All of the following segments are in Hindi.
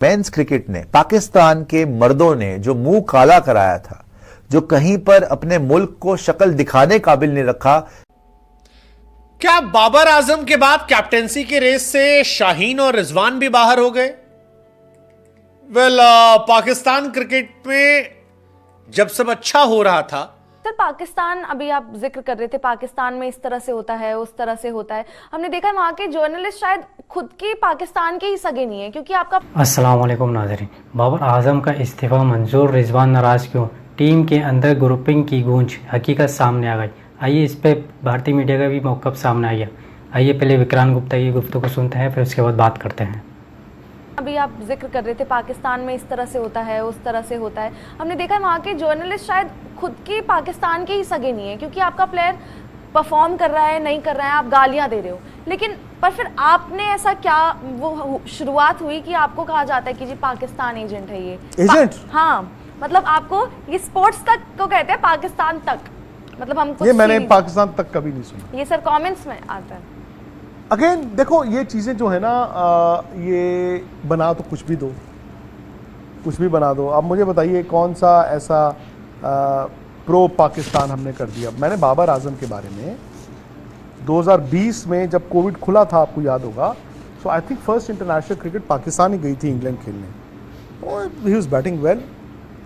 मेंस क्रिकेट ने पाकिस्तान के मर्दों ने जो मुंह काला कराया था, जो कहीं पर अपने मुल्क को शक्ल दिखाने काबिल नहीं रखा। क्या बाबर आजम के बाद कैप्टेंसी की रेस से शाहीन और रिजवान भी बाहर हो गए? पाकिस्तान क्रिकेट में जब सब अच्छा हो रहा था। सर, पाकिस्तान, अभी आप जिक्र कर रहे थे पाकिस्तान में इस तरह से होता है, उस तरह से होता है। हमने देखा है वहाँ के जर्नलिस्ट शायद खुद के पाकिस्तान के ही सगे नहीं है, क्योंकि आपका अस्सलाम वालेकुम नाज़रीन। बाबर आजम का इस्तीफा मंजूर, रिजवान नाराज क्यों? टीम के अंदर ग्रुपिंग की गूंज, हकीकत सामने आ गई। आइए इस पे भारतीय मीडिया का भी मौक़िफ़ सामने आ गया। आइए पहले विक्रांत गुप्ता की गुफ्तगू सुनते हैं, फिर उसके बाद बात करते हैं। अभी आप जिक्र कर रहे थे पाकिस्तान में इस तरह से होता है, उस तरह से होता है। हमने देखा है वहाँ के जर्नलिस्ट शायद खुद के पाकिस्तान के ही सगे नहीं है, क्योंकि आपका प्लेयर परफॉर्म कर रहा है, नहीं कर रहा है, आप गालियाँ दे रहे हो। लेकिन पर फिर आपने ऐसा क्या वो शुरुआत हुई कि आपको कहा जाता है कि जी पाकिस्तान एजेंट है ये एजेंट? हाँ, मतलब आपको ये स्पोर्ट्स तक को कहते हैं, पाकिस्तान तक। मतलब हमको ये मैंने पाकिस्तान तक कभी नहीं सुना। ये सर कमेंट्स में आता है। अगेन देखो, ये चीज़ें जो है ना, ये बना तो कुछ भी दो, कुछ भी बना दो। अब मुझे बताइए कौन सा ऐसा प्रो पाकिस्तान हमने कर दिया। मैंने बाबर आजम के बारे में 2020 में जब कोविड खुला था, आपको याद होगा, so I think first international cricket Pakistan ही गई थी इंग्लैंड खेलने, और ही वाज बैटिंग वेल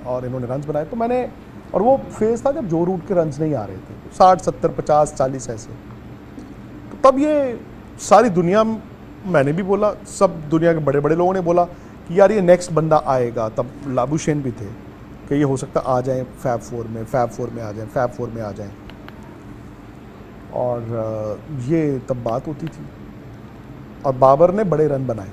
और इन्होंने रन्स बनाए। तो मैंने, और वो फेज़ था जब जो रूट के रन्स नहीं आ रहे थे, 60 70 50 40 ऐसे। तो तब ये सारी दुनिया, मैंने भी बोला, सब दुनिया के बड़े बड़े लोगों ने बोला कि यार ये नेक्स्ट बंदा आएगा। तब लाबुशेन भी थे कि ये हो सकता आ जाए फैब 4 में, फैब 4 में आ जाए, फैब 4 में आ जाए। और ये तब बात होती थी, और बाबर ने बड़े रन बनाए।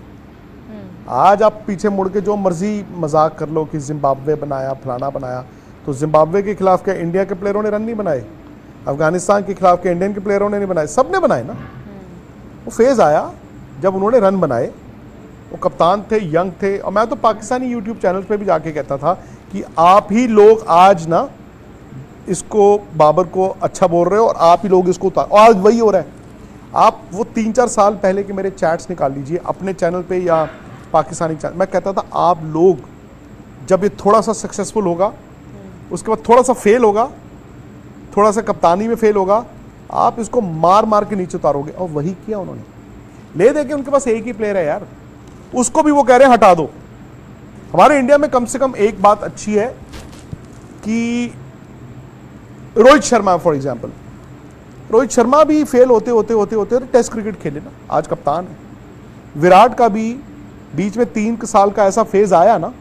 आज आप पीछे मुड़ के जो मर्जी मजाक कर लो कि जिम्बाब्वे बनाया, फलाना बनाया, तो जिम्बाब्वे के खिलाफ क्या इंडिया के प्लेयरों ने रन नहीं बनाए? अफगानिस्तान के खिलाफ क्या इंडियन के प्लेयरों ने नहीं बनाए? सब ने बनाए ना। वो फेज़ आया जब उन्होंने रन बनाए, वो कप्तान थे, यंग थे। और मैं तो पाकिस्तानी यूट्यूब चैनल पे भी जाके कहता था कि आप ही लोग आज ना इसको, बाबर को अच्छा बोल रहे हो, और आप ही लोग इसको उतार, और आज वही हो रहा है। आप वो 3-4 साल पहले के मेरे चैट्स निकाल लीजिए अपने चैनल पे या पाकिस्तानी चैनल। मैं कहता था आप लोग जब ये थोड़ा सा सक्सेसफुल होगा, उसके बाद थोड़ा सा फेल होगा, थोड़ा सा कप्तानी में फेल होगा, आप इसको मार मार के नीचे उतारोगे। और वही किया उन्होंने। ले दे के उनके पास एक ही प्लेयर है यार, उसको भी वो कह रहे हैं हटा दो। हमारे इंडिया में कम से कम एक बात अच्छी है कि रोहित शर्मा फॉर एग्जांपल, रोहित शर्मा भी फेल होते होते होते होते टेस्ट क्रिकेट खेले ना, आज कप्तान है। विराट का भी बीच में 3 साल का ऐसा फेज आया ना,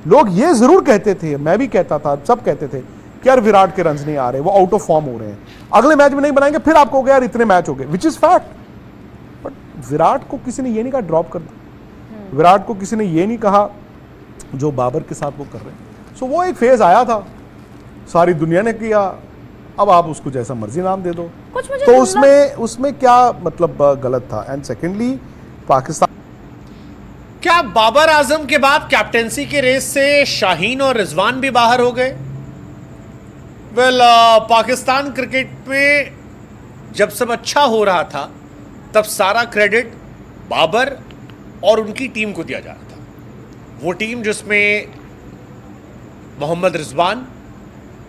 लोग ये जरूर कहते थे, मैं भी कहता था, सब कहते थे कि यार विराट के रन्स नहीं आ रहे, वो आउट ऑफ फॉर्म हो रहे हैं, अगले मैच में नहीं बनाएंगे। फिर आपको हो गया यार इतने मैच हो गए, which is fact. But Virat को किसी ने ये नहीं कहा ड्रॉप कर दो, विराट को किसी ने ये नहीं कहा जो बाबर के साथ वो कर रहे हैं। सो वो एक फेज आया था, सारी दुनिया ने किया, अब आप उसको जैसा मर्जी नाम दे दो। तो उसमें क्या मतलब गलत था? एंड सेकेंडली, पाकिस्तान, क्या बाबर आजम के बाद कैप्टेंसी की रेस से शाहीन और रिजवान भी बाहर हो गए? पाकिस्तान क्रिकेट में जब सब अच्छा हो रहा था, तब सारा क्रेडिट बाबर और उनकी टीम को दिया जा रहा था। वो टीम जिसमें मोहम्मद रिजवान,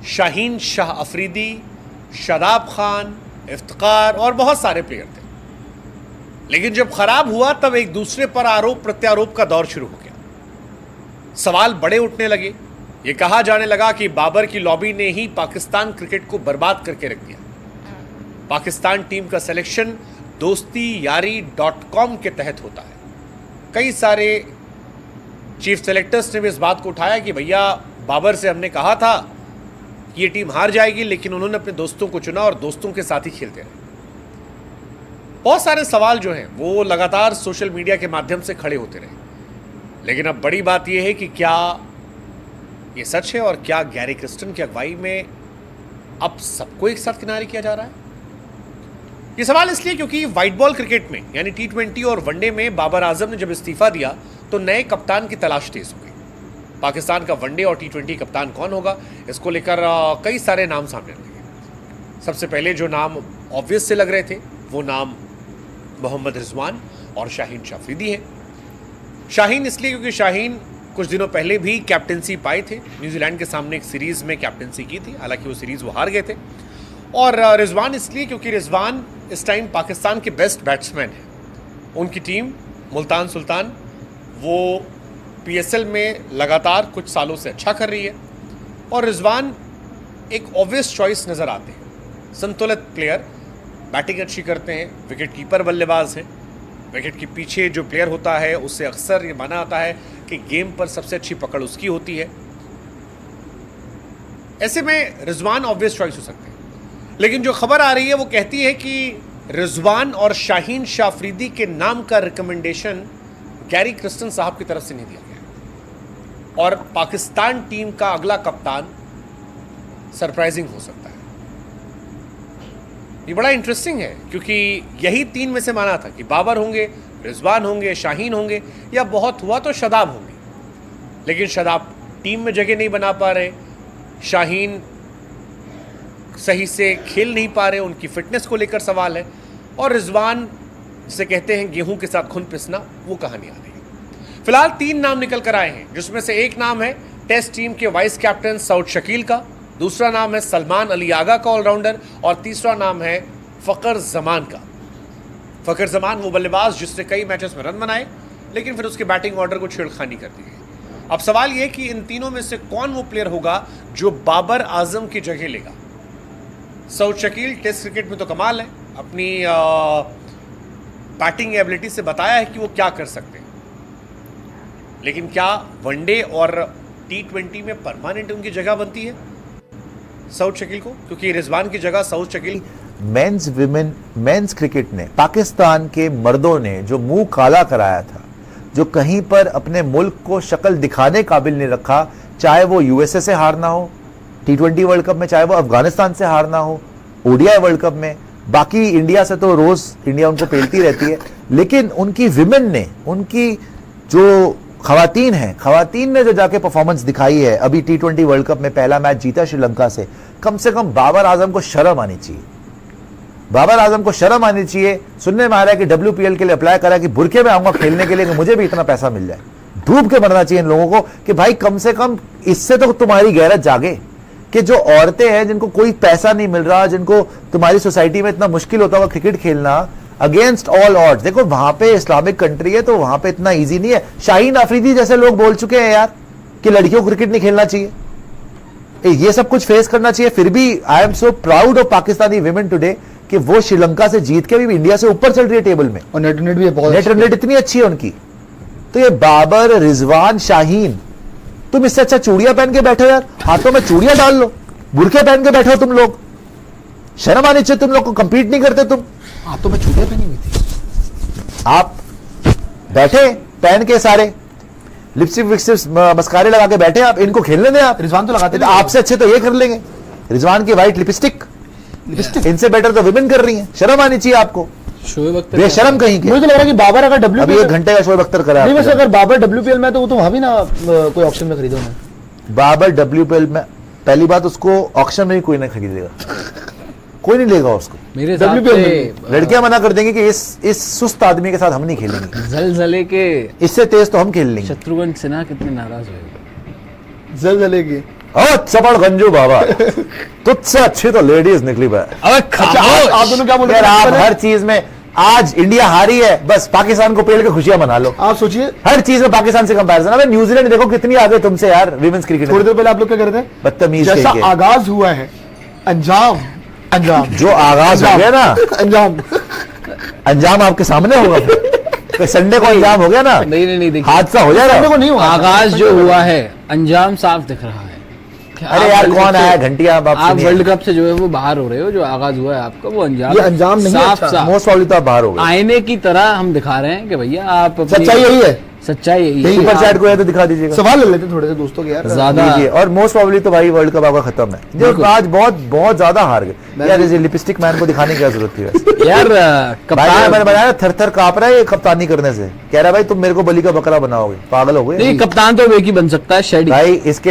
शाहीन शाह अफरीदी, शादाब खान, इफ्तिकार और बहुत सारे प्लेयर थे। लेकिन जब खराब हुआ, तब एक दूसरे पर आरोप प्रत्यारोप का दौर शुरू हो गया। सवाल बड़े उठने लगे। ये कहा जाने लगा कि बाबर की लॉबी ने ही पाकिस्तान क्रिकेट को बर्बाद करके रख दिया। पाकिस्तान टीम का सिलेक्शन dostiyaari.com के तहत होता है। कई सारे चीफ सेलेक्टर्स ने भी इस बात को उठाया कि भैया बाबर से हमने कहा था कि ये टीम हार जाएगी, लेकिन उन्होंने अपने दोस्तों को चुना और दोस्तों के साथ ही खेलते रहे। बहुत सारे सवाल जो हैं वो लगातार सोशल मीडिया के माध्यम से खड़े होते रहे। लेकिन अब बड़ी बात यह है कि क्या ये सच है, और क्या गैरी क्रिस्टन की अगुवाई में अब सबको एक साथ किनारे किया जा रहा है? ये सवाल इसलिए क्योंकि व्हाइट बॉल क्रिकेट में यानी T20 और वनडे में बाबर आजम ने जब इस्तीफा दिया, तो नए कप्तान की तलाश तेज हो गई। पाकिस्तान का वनडे और T20 कप्तान कौन होगा, इसको लेकर कई सारे नाम सामने लगे। सबसे पहले जो नाम ऑब्वियस से लग रहे थे, वो नाम मोहम्मद रिजवान और शाहीन शाह अफरीदी है। शाहीन इसलिए क्योंकि शाहीन कुछ दिनों पहले भी कैप्टेंसी पाए थे, न्यूजीलैंड के सामने एक सीरीज में कैप्टेंसी की थी, हालांकि वो सीरीज वो हार गए थे। और रिजवान इसलिए क्योंकि रिजवान इस टाइम पाकिस्तान के बेस्ट बैट्समैन हैं। उनकी टीम मुल्तान सुल्तान वो PSL में लगातार कुछ सालों से अच्छा कर रही है और रिजवान एक ऑब्वियस चॉइस नज़र आते हैं। संतुलित प्लेयर, बैटिंग अच्छी करते हैं, विकेट कीपर बल्लेबाज हैं। विकेट के पीछे जो प्लेयर होता है उससे अक्सर ये माना जाता है कि गेम पर सबसे अच्छी पकड़ उसकी होती है। ऐसे में रिजवान ऑब्वियस चॉइस हो सकते हैं, लेकिन जो खबर आ रही है वो कहती है कि रिजवान और शाहीन शाह अफरीदी के नाम का रिकमेंडेशन गैरी क्रिस्टन साहब की तरफ से नहीं दिया गया और पाकिस्तान टीम का अगला कप्तान सरप्राइजिंग हो सकता है। ये बड़ा इंटरेस्टिंग है क्योंकि यही तीन में से माना था कि बाबर होंगे, रिजवान होंगे, शाहीन होंगे या बहुत हुआ तो शादाब होंगे, लेकिन शादाब टीम में जगह नहीं बना पा रहे, शाहीन सही से खेल नहीं पा रहे, उनकी फिटनेस को लेकर सवाल है, और रिजवान जिसे कहते हैं गेहूं के साथ खून पिसना, वो कहानी आ रही है। फिलहाल 3 नाम निकल कर आए हैं, जिसमें से एक नाम है टेस्ट टीम के वाइस कैप्टन सऊद शकील का, दूसरा नाम है सलमान अली आगा का ऑलराउंडर, और तीसरा नाम है फ़खर जमान का। फ़खर जमान वो बल्लेबाज जिसने कई मैचेस में रन बनाए, लेकिन फिर उसके बैटिंग ऑर्डर को छेड़खानी कर दी गई। अब सवाल यह कि इन तीनों में से कौन वो प्लेयर होगा जो बाबर आजम की जगह लेगा। सऊद शकील टेस्ट क्रिकेट में तो कमाल है, अपनी बैटिंग एबिलिटी से बताया है कि वो क्या कर सकते हैं, लेकिन क्या वनडे और T20 में परमानेंट उनकी जगह बनती है सऊद शकील को? क्योंकि रिजवान की जगह Saud Shakeel. Men's women men's cricket ने पाकिस्तान के मर्दों ने जो मुंह काला कराया था, जो कहीं पर अपने मुल्क को शक्ल दिखाने काबिल नहीं रखा, चाहे वो USA से हारना हो T20 वर्ल्ड कप में, चाहे वो अफगानिस्तान से हारना हो ODI वर्ल्ड कप में, बाकी इंडिया से तो रोज इंडिया उनको पेलती रहती है, लेकिन उनकी विमेन ने, उनकी जो खवातीन हैं, खवातीन ने जो जाके परफॉर्मेंस दिखाई है, अभी T20 वर्ल्ड कप में पहला मैच जीता श्रीलंका से कम बाबर आजम को शर्म आनी चाहिए। बाबर आजम को शर्म आनी चाहिए। सुनने में आ रहा है कि WPL के लिए अप्लाई करा कि बुरके में आऊंगा खेलने के लिए कि मुझे भी इतना पैसा मिल जाए। डूब के मरना चाहिए इन लोगों को कि भाई कम से कम इससे तो तुम्हारी गैरत जागे कि जो औरतें हैं जिनको कोई पैसा नहीं मिल रहा, जिनको तुम्हारी सोसाइटी में इतना मुश्किल होता हुआ क्रिकेट खेलना अगेंस्ट ऑल ऑड्स, देखो वहां पे इस्लामिक कंट्री है तो वहां पे इतना इजी नहीं है। शाहीन अफरीदी जैसे लोग बोल चुके हैं यार कि लड़कियों को क्रिकेट नहीं खेलना चाहिए, ये सब कुछ फेस करना चाहिए। फिर भी I am so proud of Pakistani women today कि वो श्रीलंका से जीत के भी इंडिया से ऊपर चल रही है टेबल में, और नेट भी बहुत नेट रन रेट इतनी अच्छी है उनकी। तो ये बाबर, रिजवान, शाहीन, तुम इससे अच्छा चूड़ियां पहन के बैठो यार, हाथों में चूड़ियां डाल लो, बुरके पहन के बैठो तुम लोग, शर्म आनी चाहिए तुम लोग को, कंपीट नहीं करते तुम। हाथों में चूड़ियां पहनी हुई थी, आप बैठे पहन के सारे लिपस्टिक विपस्टिक मस्कारे लगा के बैठे, आप इनको खेलने दें। आप रिजवान तो लगाते तो आपसे अच्छे तो ये कर लेंगे, रिजवान की व्हाइट लिपस्टिक, इनसे बेटर तो विमेन कर रही हैं। शर्म आनी चाहिए आपको, शोएब अख्तर बेशरम कहीं के। मुझे तो लग रहा है कि बाबर अगर अभी 1 घंटे का शोएब अख्तर करा नहीं, वैसे आपने। अगर बाबर WPL में तो वो तो वहां भी ना कोई ऑप्शन में खरीदो ना। बाबर WPL में पहली बात उसको ऑक्शन में भी कोई नहीं खरीदेगा, कोई नहीं लेगा उसको। मेरे हिसाब WPL से लड़कियां मना कर देंगी कि इस सुस्त आदमी के साथ हम नहीं खेलेंगे, जलजले के इससे तेज तो हम खेल लेंगे। शत्रुघ्न सिन्हा कितने नाराज हुए। जलजले की चपड़ गंजू बाबा, तुझसे अच्छी तो लेडीज निकली भाई। अबे आप दोनों क्या बोल रहे यार आप हैं? हर चीज में, आज इंडिया हारी है बस पाकिस्तान को पेड़ के खुशियां मना लो। आप सोचिए हर चीज में पाकिस्तान से कंपैरिजन। अबे न्यूजीलैंड देखो कितनी आगे तुमसे यार विमेंस क्रिकेट थोड़ी में। देर पहले आप लोग क्या कर रहे थे? बदतमीज जैसा कहीं के। आगाज हुआ है, अंजाम अंजाम जो आगाज हो गया ना, अंजाम अंजाम आपके सामने होगा। तो संडे को अंजाम हो गया ना, नहीं देखिए, हादसा हो जाएगा। को नहीं हुआ। आगाज जो हुआ है अंजाम साफ दिख रहा है। अरे यार कौन आया घंटिया बाप आप वर्ल्ड कप से जो है वो बाहर हो रहे हो, जो आगाज हुआ है आपका वो अंजाम, ये अंजाम नहीं है, साफ अच्छा। साफ मोस्ट प्रॉब्ली तो आप बाहर हो गए। आईने की तरह हम दिखा रहे हैं कि भैया आप अपनी- सच्चाई यही है। सच्चाई यही सुपर है। चैट को है तो दिखा दीजिएगा। सवाल ले लेते थोड़े से दोस्तों के यार। ज्यादा लीजिए। और मोस्ट प्रॉब्ली तो भाई वर्ल्ड कप आपका खत्म है। जो बिल्कुल। आज बहुत ज्यादा हार गए यार। इस लिपस्टिक मैन को दिखाने की क्या जरूरत थी वैसे? यार भाई मैंने कप्तान बताया थर थर कांप रहा है ये कप्तानी करने से। कह रहा है भाई तुम मेरे को बली का बकरा बनाओगे, पागल हो गए नहीं, कप्तान तो एक ही बन सकता है, शेडी। भाई इसके